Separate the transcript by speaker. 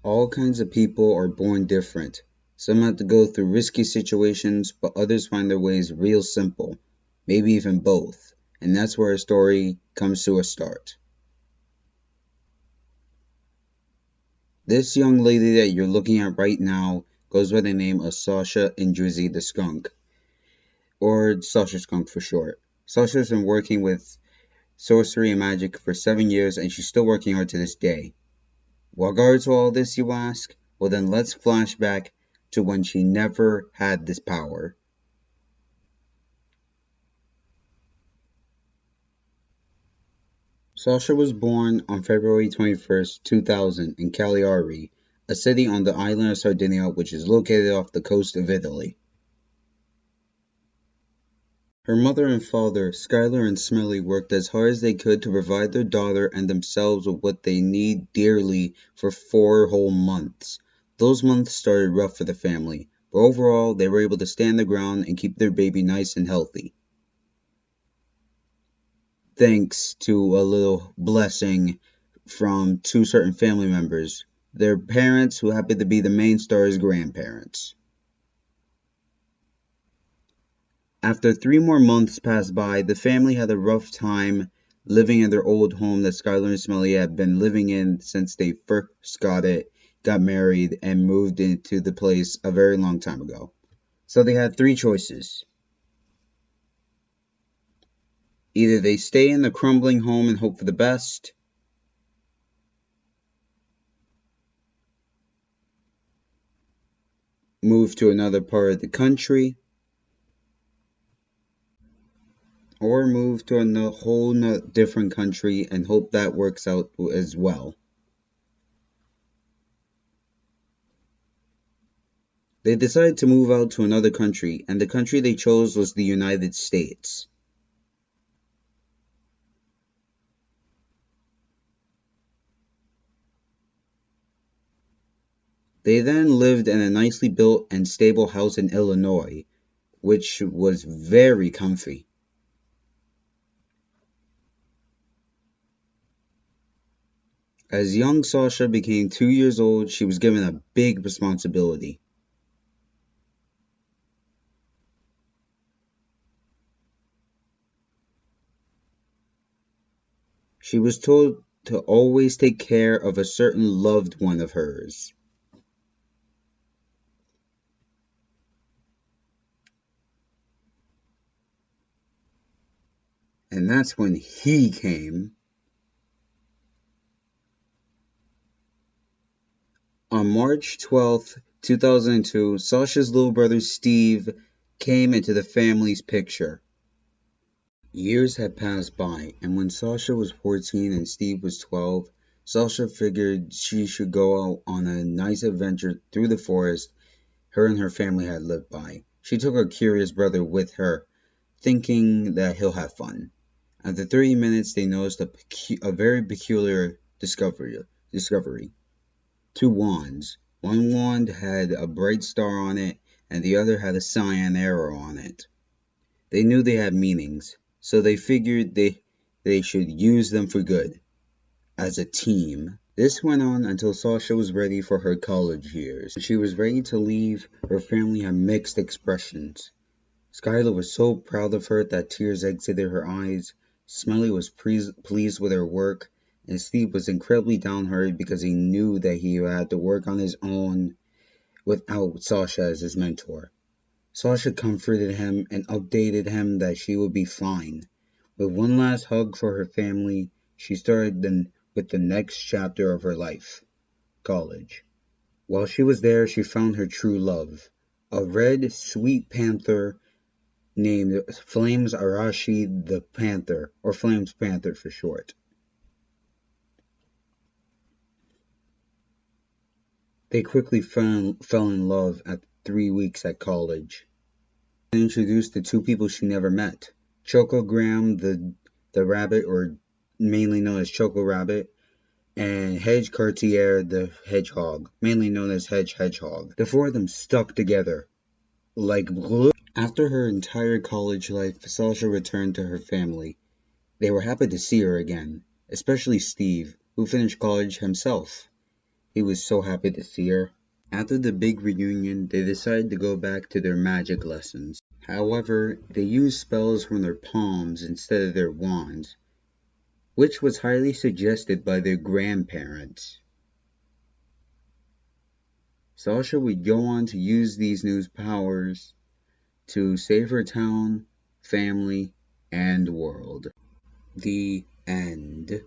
Speaker 1: All kinds of people are born different. Some have to go through risky situations, but others find their ways real simple, maybe even both. And that's where our story comes to a start. This young lady that you're looking at right now goes by the name of Sasha the Skunk, or Sasha Skunk for short. Sasha's been working with sorcery and magic for 7 years, and she's still working hard to this day. What guards all this, you ask? Well, then let's flash back to when she never had this power. Sasha was born on February 21st, 2000 in Cagliari, a city on the island of Sardinia which is located off the coast of Italy. Her mother and father, Skylar and Smelly, worked as hard as they could to provide their daughter and themselves with what they need dearly for 4 whole months. Those months started rough for the family, but overall they were able to stand their ground and keep their baby nice and healthy. Thanks to a little blessing from 2 certain family members, their parents, who happened to be the main star's grandparents. After 3 more months passed by, the family had a rough time living in their old home that Skylar and Smelly had been living in since they first got married, and moved into the place a very long time ago. So they had 3 choices. Either they stay in the crumbling home and hope for the best, move to another part of the country, or move to a whole different country and hope that works out as well. They decided to move out to another country, and the country they chose was the United States. They then lived in a nicely built and stable house in Illinois, which was very comfy. As young Sasha became 2 years old, she was given a big responsibility. She was told to always take care of a certain loved one of hers. And that's when he came. On March 12th, 2002, Sasha's little brother Steve came into the family's picture. Years had passed by, and when Sasha was 14 and Steve was 12, Sasha figured she should go out on a nice adventure through the forest her and her family had lived by. She took her curious brother with her, thinking that he'll have fun. After 30 minutes, they noticed a very peculiar discovery. 2 wands. One wand had a bright star on it, and the other had a cyan arrow on it. They knew they had meanings, so they figured they should use them for good, as a team. This went on until Sasha was ready for her college years. When she was ready to leave, her family had mixed expressions. Skylar was so proud of her that tears exited her eyes. Smelly was pleased with her work, and Steve was incredibly downhearted because he knew that he had to work on his own without Sasha as his mentor. Sasha comforted him and updated him that she would be fine. With one last hug for her family, she started with the next chapter of her life, college. While she was there, she found her true love, a red, sweet panther named Flames Arashi the Panther, or Flames Panther for short. They quickly fell in love at 3 weeks at college. And introduced the 2 people she never met. Chocogram the rabbit, or mainly known as Choco Rabbit, and Hedge Cartier the hedgehog, mainly known as Hedgehog. The 4 of them stuck together like glue. After her entire college life, Sasha returned to her family. They were happy to see her again, especially Steve, who finished college himself. He was so happy to see her. After the big reunion, they decided to go back to their magic lessons. However, they used spells from their palms instead of their wands, which was highly suggested by their grandparents. Sasha would go on to use these new powers to save her town, family, and world. The end.